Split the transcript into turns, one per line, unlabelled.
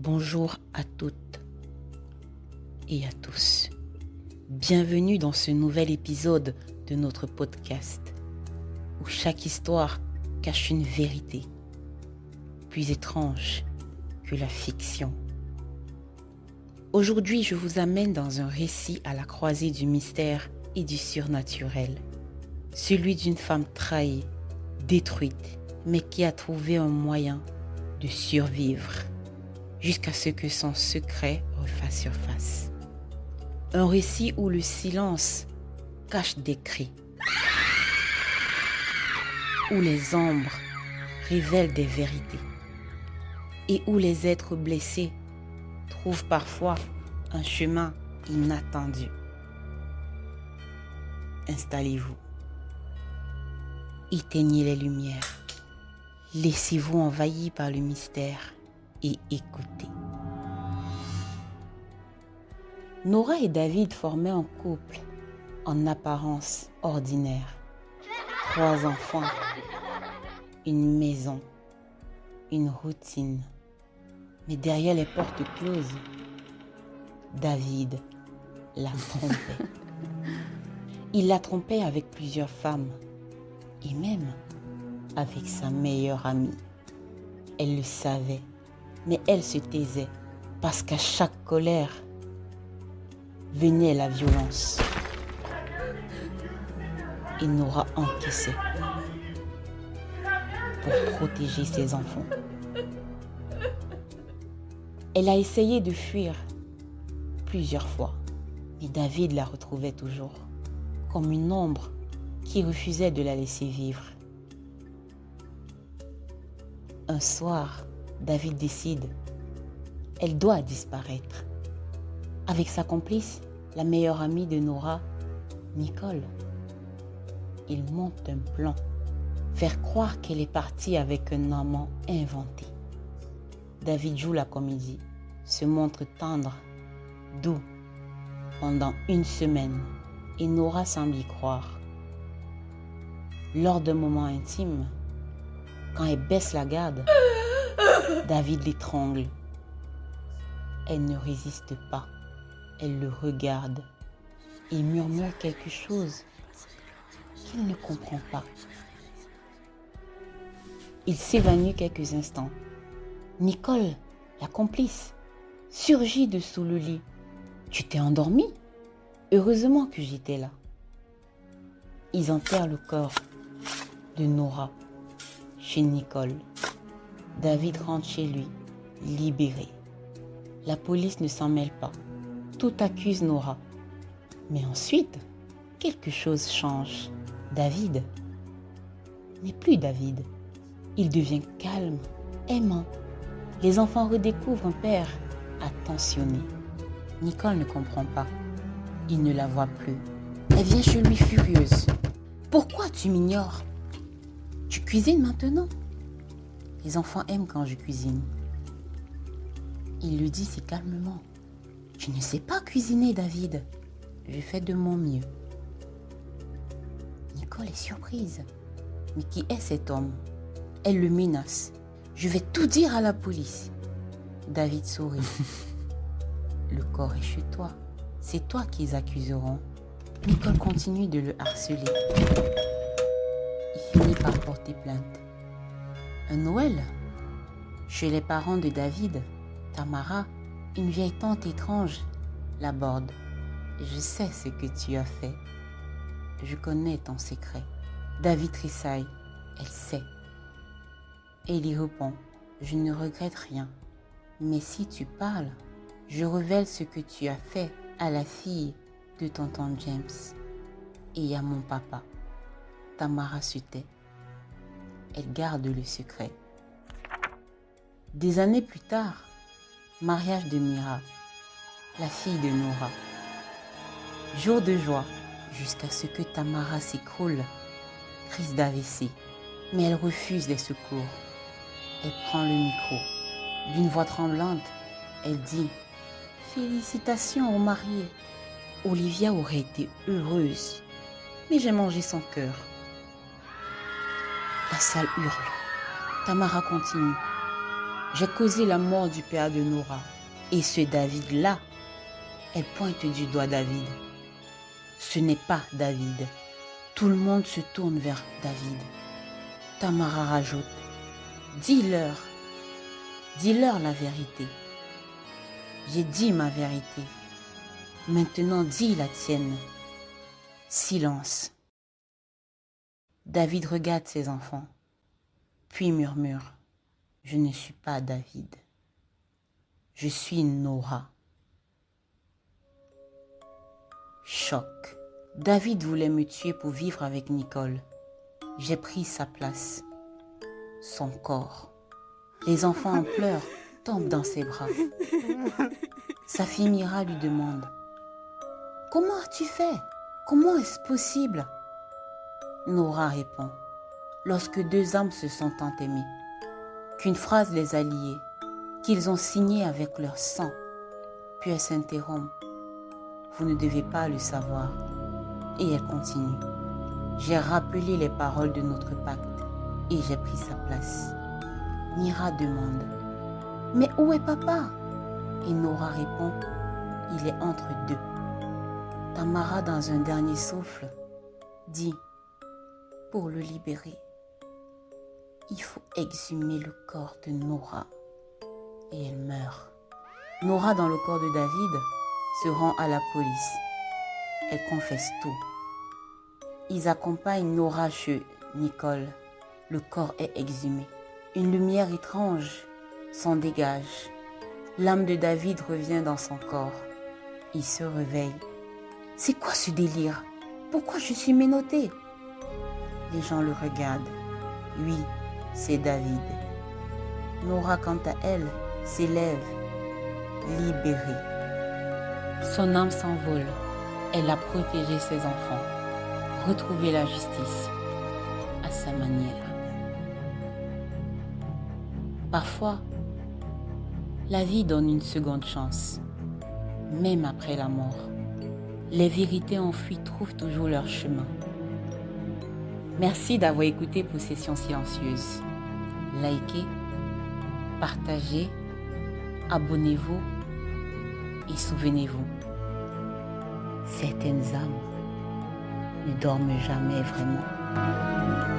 Bonjour à toutes et à tous. Bienvenue dans ce nouvel épisode de notre podcast où chaque histoire cache une vérité plus étrange que la fiction. Aujourd'hui, je vous amène dans un récit à la croisée du mystère et du surnaturel. Celui d'une femme trahie, détruite, mais qui a trouvé un moyen de survivre jusqu'à ce que son secret refasse surface. Un récit où le silence cache des cris, où les ombres révèlent des vérités et où les êtres blessés trouvent parfois un chemin inattendu. Installez-vous, éteignez les lumières, laissez-vous envahir par le mystère et écoutez. Nora et David formaient un couple en apparence ordinaire. 3 enfants, une maison, une routine. Mais derrière les portes closes, David la trompait. Il la trompait avec plusieurs femmes et même avec sa meilleure amie. Elle le savait, mais elle se taisait parce qu'à chaque colère venait la violence. Et Nora encaissait pour protéger ses enfants. Elle a essayé de fuir plusieurs fois, mais David la retrouvait toujours, comme une ombre qui refusait de la laisser vivre. Un soir, David décide, elle doit disparaître. Avec sa complice, la meilleure amie de Nora, Nicole. Il monte un plan, faire croire qu'elle est partie avec un amant inventé. David joue la comédie, se montre tendre, doux, pendant 1 semaine, et Nora semble y croire. Lors d'un moment intime, quand elle baisse la garde, David l'étrangle. Elle ne résiste pas, elle le regarde et murmure quelque chose qu'il ne comprend pas. Il s'évanouit quelques instants. Nicole, la complice, surgit de sous le lit. « Tu t'es endormie ? Heureusement que j'étais là. » Ils enterrent le corps de Nora chez Nicole. David rentre chez lui, libéré. La police ne s'en mêle pas. Tout accuse Nora. Mais ensuite, quelque chose change. David n'est plus David. Il devient calme, aimant. Les enfants redécouvrent un père attentionné. Nicole ne comprend pas. Il ne la voit plus. Elle vient chez lui furieuse. « Pourquoi tu m'ignores ? Tu cuisines maintenant ? Les enfants aiment quand je cuisine. » Il lui dit si calmement. « Tu ne sais pas cuisiner, David. Je fais de mon mieux. » Nicole est surprise. Mais qui est cet homme ? Elle le menace. « Je vais tout dire à la police. » David sourit. « Le corps est chez toi. C'est toi qu'ils accuseront. » Nicole continue de le harceler. Il finit par porter plainte. Un Noël, chez les parents de David, Tamara, une vieille tante étrange, l'aborde. « Je sais ce que tu as fait. Je connais ton secret. » David tressaille. Elle sait. Et il y répond. « Je ne regrette rien. Mais si tu parles, je révèle ce que tu as fait à la fille de tonton James et à mon papa. » Tamara se tait. Elle garde le secret. Des années plus tard, mariage de Mira, la fille de Nora. Jour de joie, jusqu'à ce que Tamara s'écroule, crise d'AVC, mais elle refuse les secours. Elle prend le micro. D'une voix tremblante, elle dit « Félicitations aux mariés. Olivia aurait été heureuse, mais j'ai mangé son cœur. » La salle hurle. Tamara continue. J'ai causé la mort du père de Nora. Et ce David-là, elle pointe du doigt David. Ce n'est pas David. Tout le monde se tourne vers David. Tamara rajoute, dis-leur la vérité. J'ai dit ma vérité. Maintenant dis la tienne. Silence. David regarde ses enfants, puis murmure, je ne suis pas David. Je suis Nora. Choc. David voulait me tuer pour vivre avec Nicole. J'ai pris sa place. Son corps. Les enfants en pleurs tombent dans ses bras. Sa fille Mira lui demande « Comment as-tu fait? Comment est-ce possible ?» Nora répond « Lorsque deux âmes se sont tant aimées, qu'une phrase les a liés, qu'ils ont signé avec leur sang. » Puis elle s'interrompt « Vous ne devez pas le savoir. » Et elle continue « J'ai rappelé les paroles de notre pacte et j'ai pris sa place. » Mira demande « Mais où est papa ?» Et Nora répond « Il est entre deux. » Tamara, dans un dernier souffle, dit « Pour le libérer, il faut exhumer le corps de Nora. » Et elle meurt. Nora, dans le corps de David, se rend à la police. Elle confesse tout. Ils accompagnent Nora chez Nicole. Le corps est exhumé. Une lumière étrange s'en dégage. L'âme de David revient dans son corps. Il se réveille. C'est quoi ce délire? Pourquoi je suis menotté? Les gens le regardent. Oui, c'est David. Nora, quant à elle, s'élève, libérée. Son âme s'envole. Elle a protégé ses enfants. Retrouver la justice à sa manière. Parfois, la vie donne une seconde chance, même après la mort. Les vérités enfuies trouvent toujours leur chemin. Merci d'avoir écouté Possession silencieuse. Likez, partagez, abonnez-vous et souvenez-vous, certaines âmes ne dorment jamais vraiment.